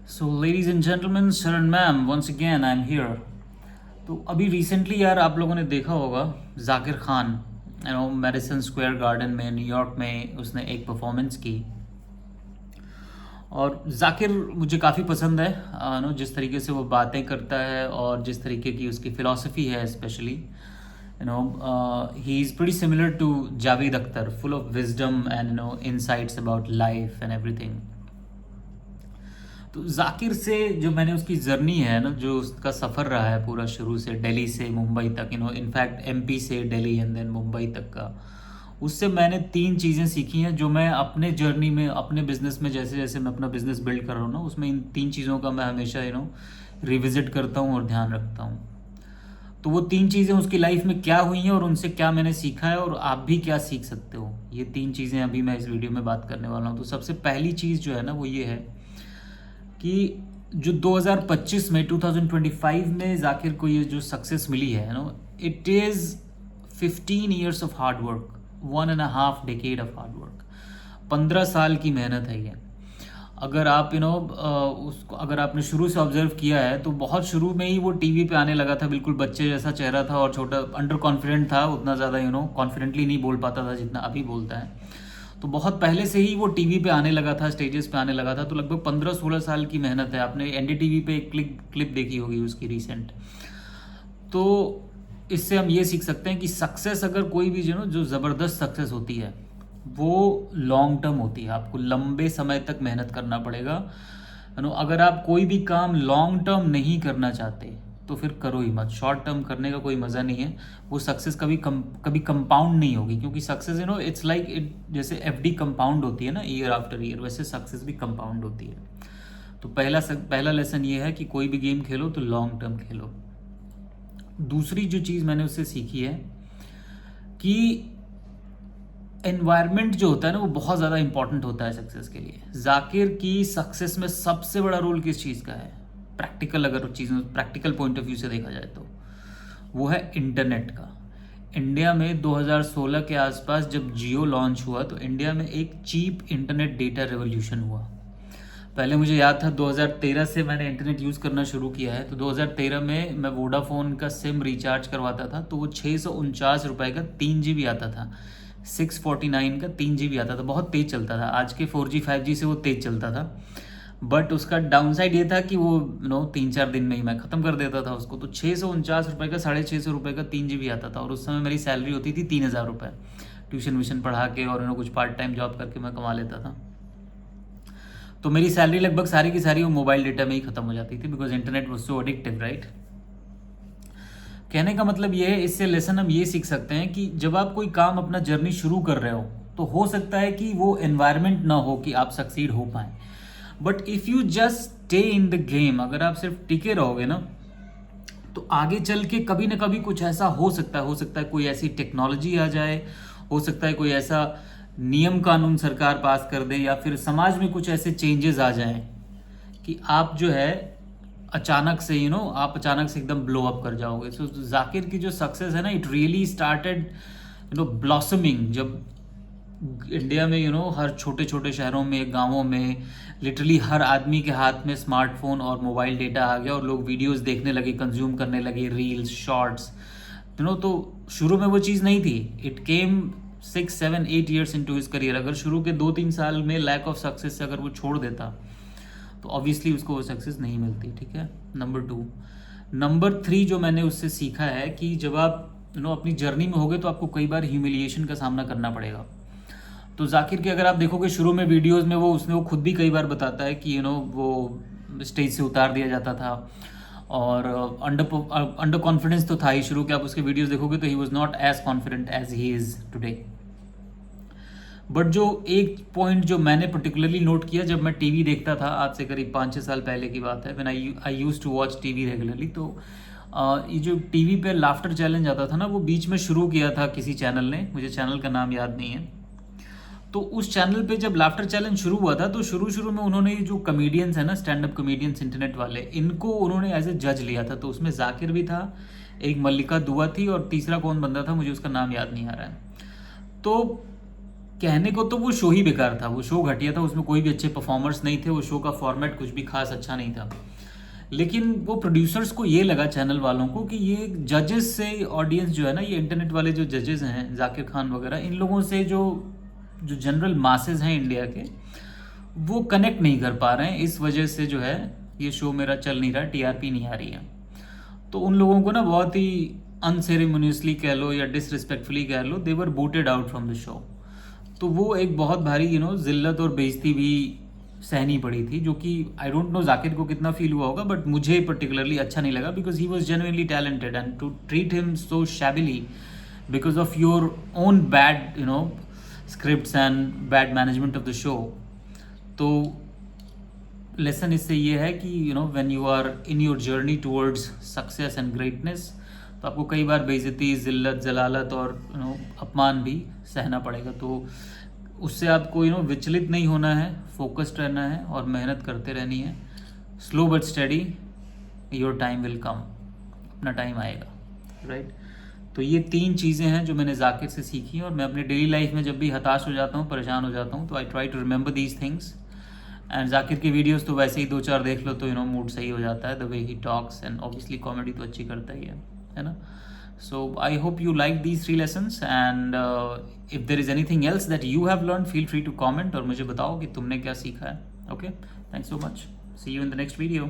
So ladies and gentleman, Sharan ma'am, once again I am here. तो अभी recently यार आप लोगों ने देखा होगा Zakir Khan, Madison Square Garden में न्यूयॉर्क में उसने एक परफॉर्मेंस की। और जाकिर मुझे काफ़ी पसंद है, जिस तरीके से वो बातें करता है और जिस तरीके की उसकी फ़िलॉसफी है। Specially he is pretty similar to Javed Akhtar, full of wisdom and insights about life and everything. तो जाकिर से जो मैंने उसकी जर्नी है ना, जो उसका सफ़र रहा है पूरा शुरू से दिल्ली से मुंबई तक, इनफैक्ट एमपी से दिल्ली एंड देन मुंबई तक का, उससे मैंने 3 चीज़ें सीखी हैं जो मैं अपने जर्नी में, अपने बिजनेस में, जैसे जैसे मैं अपना बिजनेस बिल्ड कर रहा हूँ ना, उसमें इन 3 चीज़ों का मैं हमेशा रिविजिट करता हूँ और ध्यान रखता हूँ। तो वो 3 चीज़ें उसकी लाइफ में क्या हुई हैं और उनसे क्या मैंने सीखा है और आप भी क्या सीख सकते हो, ये 3 चीज़ें अभी मैं इस वीडियो में बात करने वाला हूँ। तो सबसे पहली चीज़ जो है ना वो ये है कि जो 2025 में 2025 में जाकिर को ये जो सक्सेस मिली है it is 15 years of hard work, 1.5 decade of hard work. 15 साल की मेहनत है ये। अगर आप उसको अगर आपने शुरू से ऑब्जर्व किया है तो बहुत शुरू में ही वो टीवी पे आने लगा था, बिल्कुल बच्चे जैसा चेहरा था और छोटा, अंडर कॉन्फिडेंट था, उतना ज़्यादा कॉन्फिडेंटली नहीं बोल पाता था जितना अभी बोलता है। तो बहुत पहले से ही वो टीवी पे आने लगा था, स्टेजेस पे आने लगा था। तो लगभग 15-16 साल की मेहनत है। आपने एनडीटीवी पे एक क्लिप देखी होगी उसकी रिसेंट। तो इससे हम ये सीख सकते हैं कि सक्सेस, अगर कोई भी जो ज़बरदस्त सक्सेस होती है वो लॉन्ग टर्म होती है। आपको लंबे समय तक मेहनत करना पड़ेगा। अगर आप कोई भी काम लॉन्ग टर्म नहीं करना चाहते तो फिर करो ही मत। शॉर्ट टर्म करने का कोई मज़ा नहीं है। वो सक्सेस कभी कंपाउंड नहीं होगी, क्योंकि सक्सेस इट्स लाइक इट, जैसे एफडी कंपाउंड होती है ना ईयर आफ्टर ईयर, वैसे सक्सेस भी कंपाउंड होती है। तो पहला लेसन ये है कि कोई भी गेम खेलो तो लॉन्ग टर्म खेलो। दूसरी जो चीज़ मैंने उससे सीखी है कि एनवायरनमेंट जो होता है ना वो बहुत ज़्यादा इंपॉर्टेंट होता है सक्सेस के लिए। जाकिर की सक्सेस में सबसे बड़ा रोल किस चीज़ का है? प्रैक्टिकल, अगर चीज़ों प्रैक्टिकल पॉइंट ऑफ व्यू से देखा जाए तो वो है इंटरनेट का। इंडिया में 2016 के आसपास जब जियो लॉन्च हुआ तो इंडिया में एक चीप इंटरनेट डेटा रेवोल्यूशन हुआ। पहले मुझे याद था 2013 से मैंने इंटरनेट यूज़ करना शुरू किया है। तो 2013 में मैं वोडाफोन का सिम रिचार्ज करवाता था तो वो 649 रुपये का 3 GB आता था, 649 का 3 GB आता था। बहुत तेज़ चलता था, आज के 4G 5G से वो तेज़ चलता था। बट उसका डाउनसाइड ये था कि वो 3-4 दिन में ही मैं ख़त्म कर देता था उसको। तो 649 रुपये का 650 रुपये का 3 GB आता था। और उस समय मेरी सैलरी होती थी 3000 रुपये। ट्यूशन व्यूशन पढ़ा के और कुछ पार्ट टाइम जॉब करके मैं कमा लेता था। तो मेरी सैलरी लगभग सारी की सारी वो मोबाइल डेटा में ही ख़त्म हो जाती थी, because internet was so addictive, right. कहने का मतलब ये है, इससे लेसन हम ये सीख सकते हैं कि जब आप कोई काम, अपना जर्नी शुरू कर रहे हो तो हो सकता है कि वो एनवायरनमेंट ना हो कि आप सक्सीड हो पाए। But if you just stay in the game, अगर आप सिर्फ टिके रहोगे ना तो आगे चल के कभी ना कभी कुछ ऐसा हो सकता है कोई ऐसी टेक्नोलॉजी आ जाए, हो सकता है कोई ऐसा नियम कानून सरकार पास कर दे, या फिर समाज में कुछ ऐसे चेंजेस आ जाएं कि आप जो है अचानक से आप अचानक से एकदम ब्लो अप कर जाओगे। सो जाकिर की जो सक्सेस है ना, इट रियली स्टार्टेड ब्लॉसमिंग जब इंडिया में हर छोटे छोटे शहरों में, गांवों में लिटरली हर आदमी के हाथ में स्मार्टफोन और मोबाइल डेटा आ गया और लोग वीडियोस देखने लगे, कंज्यूम करने लगे, रील्स, शॉर्ट्स। तो शुरू में वो चीज़ नहीं थी। It came 6-7-8 years into his career. अगर शुरू के 2-3 साल में लैक ऑफ सक्सेस से अगर वो छोड़ देता तो ऑब्वियसली उसको वो सक्सेस नहीं मिलती, ठीक है। नंबर 3 जो मैंने उससे सीखा है कि जब आप अपनी जर्नी में होगे तो आपको कई बार ह्यूमिलिएशन का सामना करना पड़ेगा। तो जाकिर के अगर आप देखोगे शुरू में वीडियोस में वो खुद भी कई बार बताता है कि वो स्टेज से उतार दिया जाता था और अंडर कॉन्फिडेंस तो था ही शुरू के। आप उसके वीडियोस देखोगे तो he was not as confident as he is today. But जो एक पॉइंट जो मैंने पर्टिकुलरली नोट किया जब मैं टीवी देखता था, आज से करीब 5-6 साल पहले की बात है, when I used to watch TV regularly, तो ये जो टीवी पे लाफ्टर चैलेंज आता था ना, वो बीच में शुरू किया था किसी चैनल ने, मुझे चैनल का नाम याद नहीं है। तो उस चैनल पे जब लाफ्टर चैलेंज शुरू हुआ था तो शुरू में उन्होंने ये जो कमेडियंस है ना, स्टैंड अप कमेडियंस इंटरनेट वाले, इनको उन्होंने एज ए जज लिया था। तो उसमें जाकिर भी था, एक मल्लिका दुआ थी और तीसरा कौन बंदा था मुझे उसका नाम याद नहीं आ रहा है। तो कहने को तो वो शो ही बेकार था, वो शो घटिया था, उसमें कोई भी अच्छे परफॉर्मर्स नहीं थे, वो शो का फॉर्मेट कुछ भी खास अच्छा नहीं था। लेकिन वो प्रोड्यूसर्स को ये लगा, चैनल वालों को, कि ये जजेस से ऑडियंस जो है ना, ये इंटरनेट वाले जो जजेस हैं, जाकिर खान वगैरह, इन लोगों से जो जो जनरल मासेस हैं इंडिया के, वो कनेक्ट नहीं कर पा रहे हैं, इस वजह से जो है ये शो मेरा चल नहीं रहा, टीआरपी नहीं आ रही है। तो उन लोगों को ना बहुत ही अनसेरेमोनियसली कह लो या डिसरिस्पेक्टफुली कह लो, they were booted out from the show. तो वो एक बहुत भारी जिल्लत और बेइज्जती भी सहनी पड़ी थी, जो कि आई डोंट नो जाकिर को कितना फील हुआ होगा, बट मुझे पर्टिकुलरली अच्छा नहीं लगा, because he was genuinely talented, and to treat him so shabbily because of your own bad scripts and bad management of the show. तो लेसन इससे ये है कि when you are in your journey towards success and greatness, तो आपको कई बार बेइज्जती, जिल्लत, जलालत और अपमान भी सहना पड़ेगा। तो उससे आपको विचलित नहीं होना है, फोकस्ड रहना है और मेहनत करते रहनी है। Slow but study, your time will come, अपना टाइम आएगा, राइट। तो ये 3 चीज़ें हैं जो मैंने जाकिर से सीखी, और मैं अपनी डेली लाइफ में जब भी हताश हो जाता हूँ, परेशान हो जाता हूँ, तो I try to remember these things. And Zakir की वीडियोस तो वैसे ही 2-4 देख लो तो मूड सही हो जाता है, the way he talks, and obviously comedy तो अच्छी करता ही है ना। So I hope you like these 3 lessons, and if there is anything else that you have learn, feel free to comment और मुझे बताओ कि तुमने क्या सीखा है। Okay, thanks so much, see you in the next video.